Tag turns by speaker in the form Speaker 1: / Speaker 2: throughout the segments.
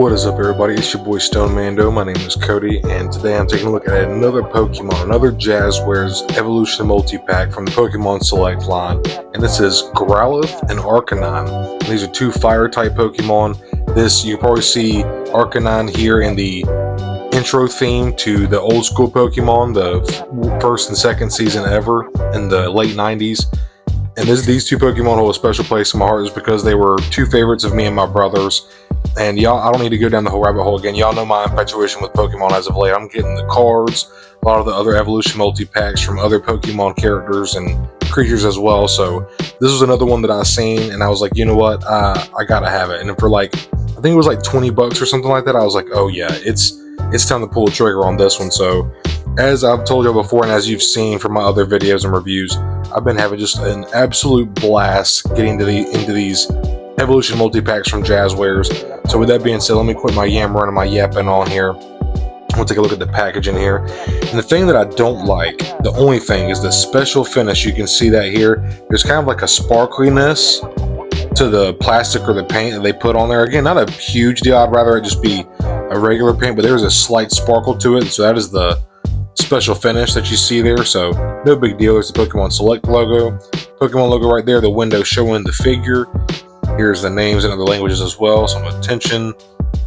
Speaker 1: What is up, everybody? It's your boy Stone Mando. My name is Cody, and today I'm taking a look at another Pokemon, another Jazwares Evolution Multi-Pack from the Pokemon Select line, and this is Growlithe and Arcanine. These are two Fire-type Pokemon. You probably see Arcanine here in the intro theme to the old school Pokemon, the first and second season ever in the late 90s. And these two Pokemon hold a special place in my heart just because they were two favorites of me and my brothers. And y'all, I don't need to go down the whole rabbit hole again. Y'all know my infatuation with Pokemon as of late. I'm getting the cards, a lot of the other evolution multi-packs from other Pokemon characters and creatures as well. So this was another one that I seen, and I was like, you know what, I gotta have it. And for like, I think it was like 20 bucks or something like that, I was like, oh yeah, it's time to pull the trigger on this one. So as I've told y'all before, and as you've seen from my other videos and reviews, I've been having just an absolute blast getting into these evolution multi-packs from Jazwares. So with that being said, let me quit my yammering and my yapping on here. We'll take a look at the packaging here. And the thing that I don't like, the only thing, is the special finish. You can see that here. There's kind of like a sparkliness to the plastic or the paint that they put on there. Again, not a huge deal. I'd rather it just be a regular paint, but there's a slight sparkle to it. So that is the special finish that you see there. So no big deal. There's the Pokemon Select logo. Pokemon logo right there. The window showing the figure. Here's the names in other languages as well. Some attention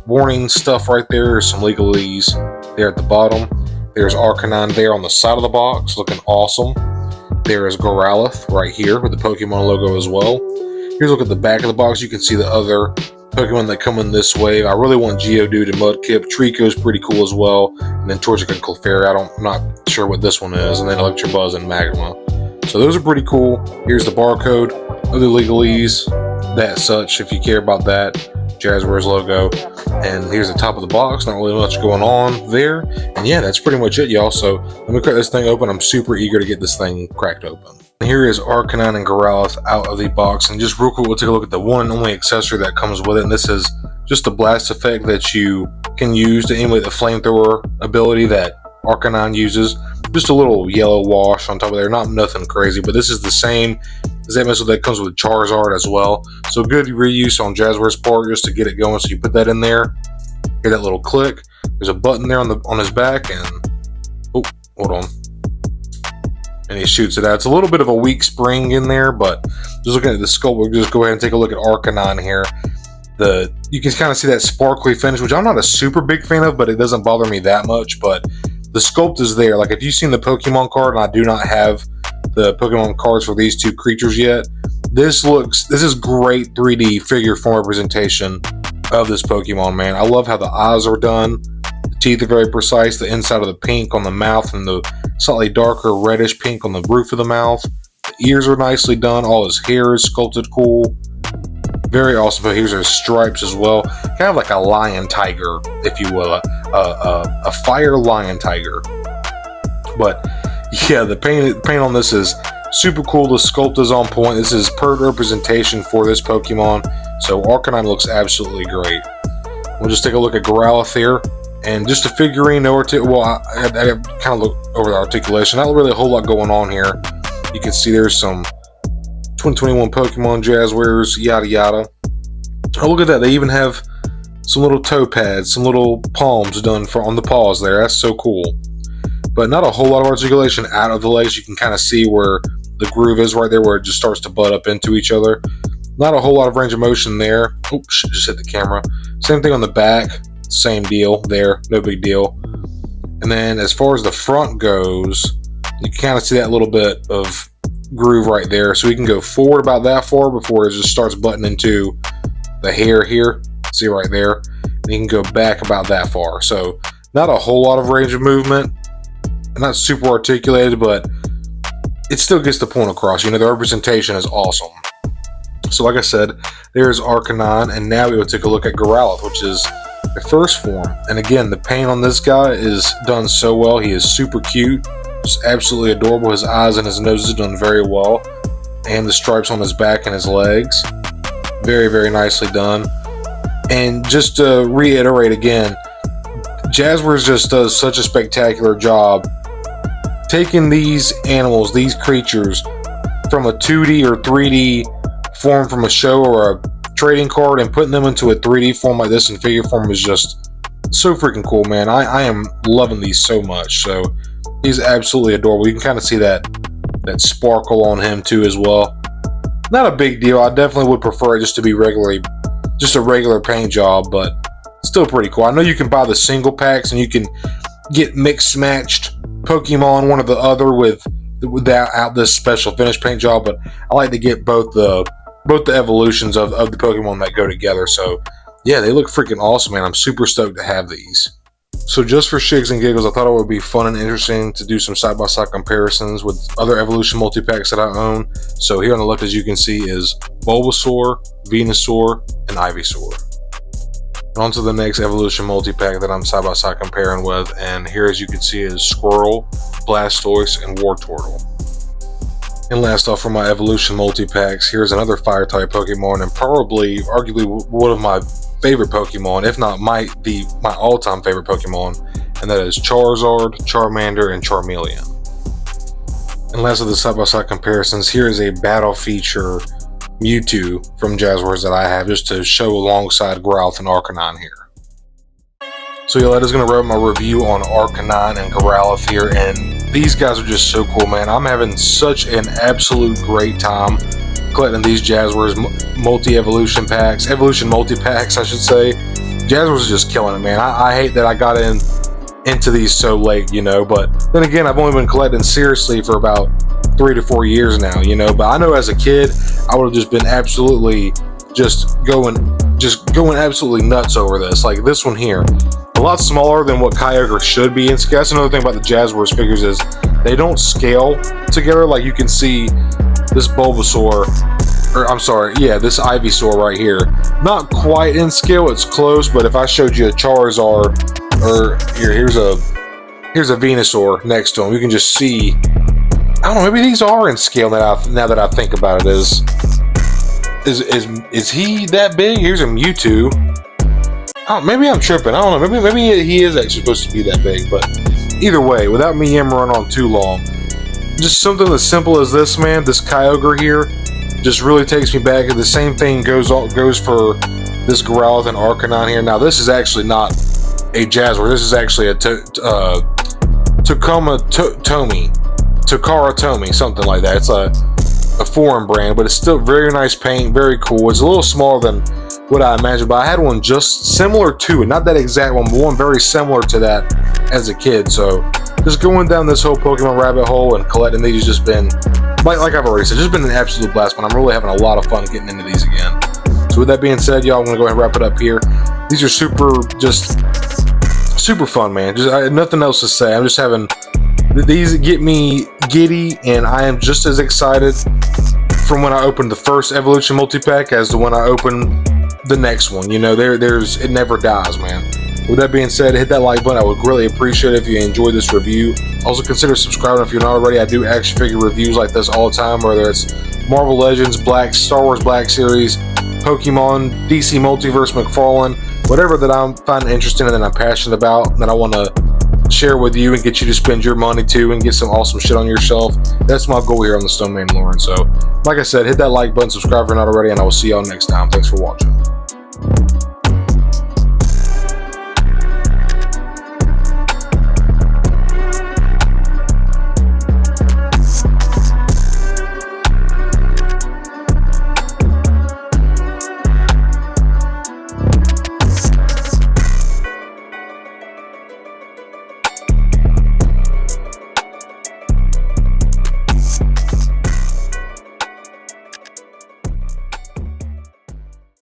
Speaker 1: warning stuff right there. There's some legalese there at the bottom. There's Arcanine there on the side of the box, looking awesome. There is Growlithe right here with the Pokemon logo as well. Here's a look at the back of the box. You can see the other Pokemon that come in this wave. I really want Geodude and Mudkip. Trico's pretty cool as well. And then Torchic and Clefairy. I'm not sure what this one is. And then Electabuzz and Magma. So those are pretty cool. Here's the barcode, other legalese, that such, if you care about that. Jazwares logo. And here's the top of the box. Not really much going on there. And yeah, that's pretty much it, y'all. So let me crack this thing open. I'm super eager to get this thing cracked open. And here is Arcanine and Growlithe out of the box. And just real quick, we'll take a look at the one and only accessory that comes with it. And this is just a blast effect that you can use to emulate the flamethrower ability that Arcanine uses. Just a little yellow wash on top of there. Not nothing crazy, but this is the same as that missile that comes with Charizard as well. So good reuse on Jazwares' part just to get it going. So you put that in there. Hear that little click. There's a button there on his back, and oh, hold on. And he shoots it out. It's a little bit of a weak spring in there, but just looking at the sculpt, we'll just go ahead and take a look at Arcanine here. You can kind of see that sparkly finish, which I'm not a super big fan of, but it doesn't bother me that much. But the sculpt is there. Like if you've seen the Pokemon card, and I do not have the Pokemon cards for these two creatures yet, this is great 3D figure form representation of this Pokemon, man. I love how the eyes are done. The teeth are very precise. The inside of the pink on the mouth and the slightly darker reddish pink on the roof of the mouth. The ears are nicely done. All his hair is sculpted cool. Very awesome. But here's his stripes as well. Kind of like a lion tiger, if you will. A fire lion tiger. But yeah, the paint on this is super cool. The sculpt is on point. This is perfect representation for this Pokemon. So Arcanine looks absolutely great. We'll just take a look at Growlithe here. And just a figurine, well, I kind of look over the articulation. Not really a whole lot going on here. You can see there's some 2021 Pokemon Jazwares, yada yada. Oh, look at that. They even have some little toe pads, some little palms done on the paws there. That's so cool. But not a whole lot of articulation out of the legs. You can kind of see where the groove is right there, where it just starts to butt up into each other. Not a whole lot of range of motion there. Oops, just hit the camera. Same thing on the back. Same deal there. No big deal. And then as far as the front goes, you can kind of see that little bit of groove right there. So we can go forward about that far before it just starts butting into the hair here. See right there. And you can go back about that far. So not a whole lot of range of movement. Not super articulated, but it still gets the point across. You know, the representation is awesome. So like I said, there's Arcanine, and now we will take a look at Growlithe, which is the first form. And again, the paint on this guy is done so well. He is super cute, just absolutely adorable. His eyes and his nose is done very well, and the stripes on his back and his legs, very, very nicely done. And just to reiterate again, Jazwares just does such a spectacular job taking these animals, these creatures, from a 2D or 3D form from a show or trading card and putting them into a 3D form like this in figure form is just so freaking cool, man. I am loving these so much. So he's absolutely adorable. You can kind of see that sparkle on him too as well. Not a big deal. I definitely would prefer it just to be just a regular paint job, but still pretty cool. I know you can buy the single packs and you can get mixed matched Pokemon one or the other without this special finish paint job, but I like to get both the evolutions of the Pokemon that go together. So yeah, they look freaking awesome, man. I'm super stoked to have these. So just for shigs and giggles, I thought it would be fun and interesting to do some side-by-side comparisons with other evolution multi-packs that I own. So here on the left, as you can see, is Bulbasaur, Venusaur, and Ivysaur. And on to the next evolution multi-pack that I'm side-by-side comparing with, and here, as you can see, is Squirtle, Blastoise, and Wartortle. And last off, for my evolution multi-packs, here's another fire-type Pokemon, and probably, arguably, one of my favorite Pokemon, if not my all-time favorite Pokemon, and that is Charizard, Charmander, and Charmeleon. And last of the side-by-side comparisons, here is a battle feature Mewtwo from Jazwares that I have, just to show alongside Growlithe and Arcanine here. So yeah, that is going to wrap my review on Arcanine and Growlithe here, and these guys are just so cool, man. I'm having such an absolute great time collecting these Jazwares multi-evolution packs, evolution multi-packs, I should say. Jazwares is just killing it, man. I hate that I got into these so late, you know, but then again, I've only been collecting seriously for about 3 to 4 years now, you know, but I know as a kid, I would have just been absolutely just going absolutely nuts over this. Like this one here, a lot smaller than what Kyogre should be in scale. That's another thing about the Jazwares figures is they don't scale together. Like you can see this Bulbasaur, or I'm sorry, yeah, this Ivysaur right here, not quite in scale, it's close, but if I showed you a Charizard, or here's a Venusaur next to him, you can just see, I don't know, maybe these are in scale now that I think about it. Is he that big? Here's a Mewtwo. Maybe I'm tripping, I don't know, maybe he is actually supposed to be that big, but either way, without me yammering on too long, just something as simple as this, man, this Kyogre here, just really takes me back. The same thing goes for this Growlithe and Arcanine here. Now, this is actually not a Jazwares. This is actually a Takara Tomy, something like that. It's a foreign brand, but it's still very nice paint, very cool. It's a little smaller than what I imagined, but I had one just similar to it. Not that exact one, but one very similar to that as a kid. So just going down this whole Pokemon rabbit hole and collecting these has just been, like I've already said, just been an absolute blast, but I'm really having a lot of fun getting into these again. So with that being said, y'all, I'm going to go ahead and wrap it up here. These are super fun, man. I had nothing else to say. I'm just having, these get me giddy, and I am just as excited from when I opened the first Evolution multi-pack as to when I opened the next one. You know, it never dies, man. With that being said, hit that like button. I would greatly appreciate it if you enjoyed this review. Also consider subscribing if you're not already. I do action figure reviews like this all the time, whether it's Marvel Legends, Star Wars Black Series, Pokemon, DC Multiverse, McFarlane, whatever that I'm finding interesting and that I'm passionate about, and that I want to share with you and get you to spend your money to and get some awesome shit on your shelf. That's my goal here on the Stone Mandalorian. So, like I said, hit that like button, subscribe if you're not already, and I will see y'all next time. Thanks for watching.